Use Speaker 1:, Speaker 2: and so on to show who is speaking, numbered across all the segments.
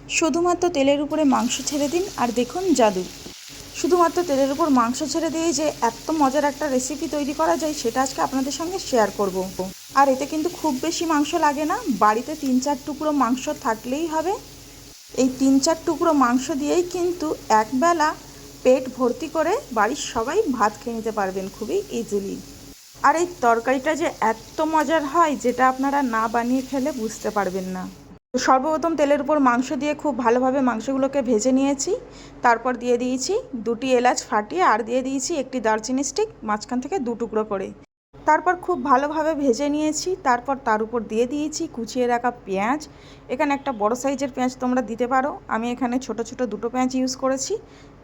Speaker 1: শুধুমাত্র তেলের উপরে মাংস ছেড়ে দিন আর দেখুন জাদু। শুধুমাত্র তেলের উপর মাংস ছেড়ে দিয়ে যে এত মজার একটা রেসিপি তৈরি করা যায় সেটা আজকে আপনাদের সঙ্গে শেয়ার করব। আর এতে কিন্তু খুব বেশি মাংস লাগে না, বাড়িতে 3-4 টুকরো মাংস থাকলেই হবে। এই 3-4 টুকরো মাংস দিয়েই কিন্তু একবেলা পেট ভর্তি করে বাড়ির সবাই ভাত খেয়ে নিতে পারবেন খুবই ইজিলি। আর এই তরকারিটা যে এত মজার হয় যেটা আপনারা না বানিয়ে খেলে বুঝতে পারবেন না। সর্বপ্রথম তেলের উপর মাংস দিয়ে খুব ভালোভাবে মাংসগুলোকে ভেজে নিয়েছি। তারপর দিয়ে দিয়েছি 2টি এলাচ ফাটিয়ে, আর দিয়ে দিয়েছি একটি দারচিনি স্টিক মাঝখান থেকে 2 টুকরো করে। তারপর খুব ভালোভাবে ভেজে নিয়েছি। তারপর তার উপর দিয়ে দিয়েছি কুচিয়ে রাখা পেঁয়াজ। এখানে একটা বড় সাইজের পেঁয়াজ তোমরা দিতে পারো, আমি এখানে ছোট ছোট 2টো পেঁয়াজ ইউজ করেছি।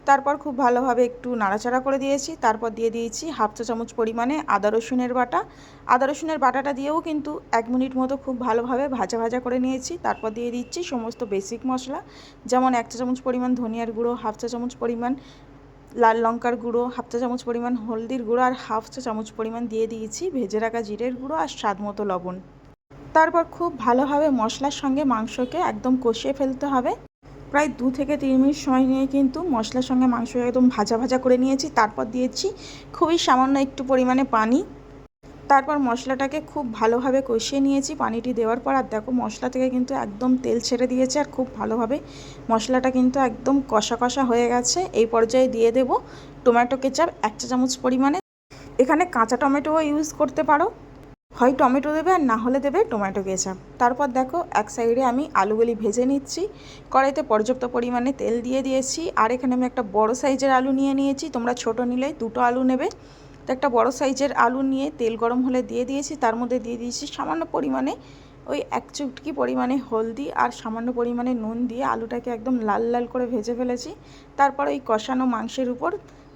Speaker 1: তারপর খুব ভালোভাবে একটু নাড়াচাড়া করে দিয়েছি। তারপর দিয়ে দিয়েছি 1/2 চা চামচ পরিমাণে আদা রসুনের বাটা। আদা রসুনের বাটাটা দিয়েও কিন্তু 1 মিনিট মতো খুব ভালোভাবে ভাজা ভাজা করে নিয়েছি। তারপর দিয়ে দিচ্ছি সমস্ত বেসিক মশলা, যেমন 1 চা চামচ পরিমাণ ধনিয়ার গুঁড়ো, 1/2 চা চামচ পরিমাণ লাল লঙ্কার গুঁড়ো, 1/2 চা চামচ পরিমাণ হলদির গুঁড়ো, আর 1/2 চা চামচ পরিমাণ দিয়ে দিয়েছি ভেজে রাখা জিরের গুঁড়ো, আর স্বাদ মতো লবণ। তারপর খুব ভালোভাবে মশলার সঙ্গে মাংসকে একদম কষিয়ে ফেলতে হবে। প্রায় 2 থেকে 3 মিনিট সময় নিয়ে কিন্তু মশলার সঙ্গে মাংস একদম ভাজা ভাজা করে নিয়েছি। তারপর দিয়েছি খুবই সামান্য একটু পরিমাণে পানি। তারপর মশলাটাকে খুব ভালোভাবে কষিয়ে নিয়েছি পানিটি দেওয়ার পর। আর দেখো মশলা থেকে কিন্তু একদম তেল ছেড়ে দিয়েছে, আর খুব ভালোভাবে মশলাটা কিন্তু একদম কষা কষা হয়ে গেছে। এই পর্যায়ে দিয়ে দেব টমেটো কেচাপ 1 চা চামচ পরিমাণে। এখানে কাঁচা টমেটোও ইউজ করতে পারো, হয় টমেটো দেবে আর না হলে দেবে টমেটো কেচাপ। তারপর দেখো এক সাইডে আমি আলুগুলি ভেজে নিচ্ছি। কড়াইতে পর্যাপ্ত পরিমাণে তেল দিয়ে দিয়েছি। আর এখানে আমি একটা বড় সাইজের আলু নিয়ে নিয়েছি, তোমরা ছোট নিলে 2টো আলু নেবে। তো একটা বড় সাইজের আলু নিয়ে তেল গরম হলে দিয়ে দিয়েছি। তার মধ্যে দিয়ে দিয়েছি সামান্য পরিমাণে ওই 1 চুটকি পরিমাণে হলদি আর সামান্য পরিমাণে নুন দিয়ে আলুটাকে একদম লাল লাল করে ভেজে ফেলেছি। তারপর ওই কষানো মাংসের উপর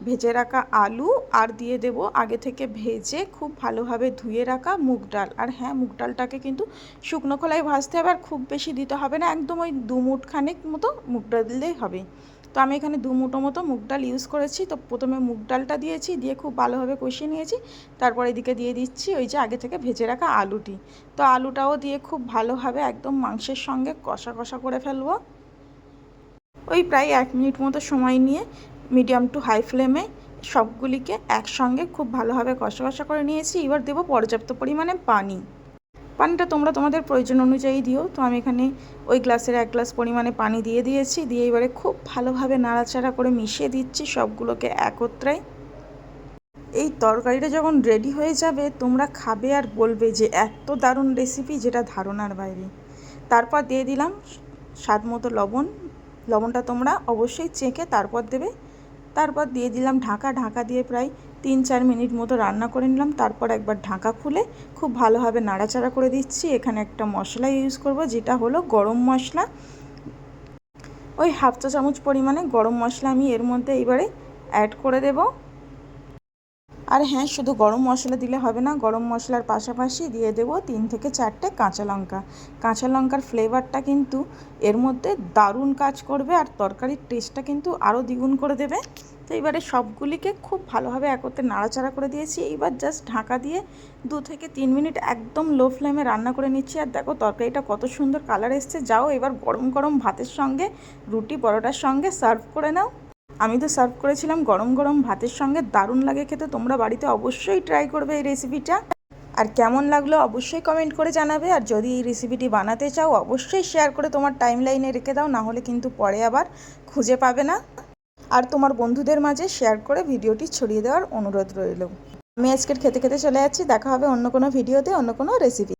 Speaker 1: ভেজে রাখা আলু, আর দিয়ে দেব আগে থেকে ভেজে খুব ভালোভাবে ধুয়ে রাখা মুগ ডাল। আর হ্যাঁ, মুগ ডালটাকে কিন্তু শুকনো খোলায় ভাজতে হবে, আর খুব বেশি দিতে হবে না, একদম ওই 2 মুঠ খানেক মতো মুগ ডাল দিলেই হবে। তো আমি এখানে 2 মুঠো মতো মুগ ডাল ইউজ করেছি। তো প্রথমে মুগ ডালটা দিয়েছি, দিয়ে খুব ভালোভাবে কষিয়ে নিয়েছি। তারপর এদিকে দিয়ে দিচ্ছি ওই যে আগে থেকে ভেজে রাখা আলুটি। তো আলুটাও দিয়ে খুব ভালোভাবে একদম মাংসের সঙ্গে কষা কষা করে ফেলবো। ওই প্রায় 1 মিনিট মতো সময় নিয়ে মিডিয়াম টু হাই ফ্লেমে সবগুলিকে একসঙ্গে খুব ভালোভাবে কষা কষা করে নিয়েছি। এবার দেবো পর্যাপ্ত পরিমাণে পানি। পানিটা তোমরা তোমাদের প্রয়োজন অনুযায়ী দিও। তো আমি এখানে ওই গ্লাসের 1 গ্লাস পরিমাণে পানি দিয়ে দিয়েছি। দিয়ে এবারে খুব ভালোভাবে নাড়াচাড়া করে মিশিয়ে দিচ্ছি সবগুলোকে একত্রে। এই তরকারিটা যখন রেডি হয়ে যাবে তোমরা খাবে আর বলবে যে এত দারুণ রেসিপি, যেটা ধারণার বাইরে। তারপর দিয়ে দিলাম স্বাদ মতো লবণ। লবণটা তোমরা অবশ্যই চেখে তারপর দেবে। তারপর দিয়ে দিলাম ঢাকা দিয়ে প্রায় 3-4 মিনিট মতো রান্না করে নিলাম। তারপর একবার ঢাকা খুলে খুব ভালোভাবে নাড়াচাড়া করে দিচ্ছি। এখানে একটা মশলা ইউজ করব, যেটা হলো গরম মশলা। ওই 1/2 চা চামচ পরিমাণে গরম মশলা আমি এর মধ্যে এবারে অ্যাড করে দেব। আর হ্যাঁ, শুধু গরম মশলা দিলে হবে না, গরম মশলার পাশাপাশি দিয়ে দেব 3 থেকে 4টে কাঁচা লঙ্কা। কাঁচা লঙ্কার ফ্লেভারটা কিন্তু এর মধ্যে দারুণ কাজ করবে, আর তরকারির টেস্টটা কিন্তু আরও দ্বিগুণ করে দেবে। তো এবারে সবগুলিকে খুব ভালোভাবে একত্রে নাড়াচাড়া করে দিয়েছি। এইবার জাস্ট ঢাকা দিয়ে 2 থেকে 3 মিনিট একদম লো ফ্লেমে রান্না করে নিচ্ছি। আর দেখো তরকারিটা কত সুন্দর কালার এসছে। যাও এবার গরম গরম ভাতের সঙ্গে, রুটি পরোটার সঙ্গে সার্ভ করে নাও। আমি তো সার্ভ করেছিলাম গরম গরম ভাতের সঙ্গে, দারুণ লাগে খেতে। তোমরা বাড়িতে অবশ্যই ট্রাই করবে এই রেসিপিটা। আর কেমন লাগলো অবশ্যই কমেন্ট করে জানাবে। আর যদি এই রেসিপিটি বানাতে চাও অবশ্যই শেয়ার করে তোমার টাইমলাইনে রেখে দাও, না হলে কিন্তু পরে আবার খুঁজে পাবে না। আর তোমার বন্ধুদের মাঝে শেয়ার করে ভিডিওটি ছড়িয়ে দেওয়ার অনুরোধ রইল। আমি আজকের খেতে খেতে চলে যাচ্ছি। দেখা হবে অন্য কোনো ভিডিওতে, অন্য কোনো রেসিপি।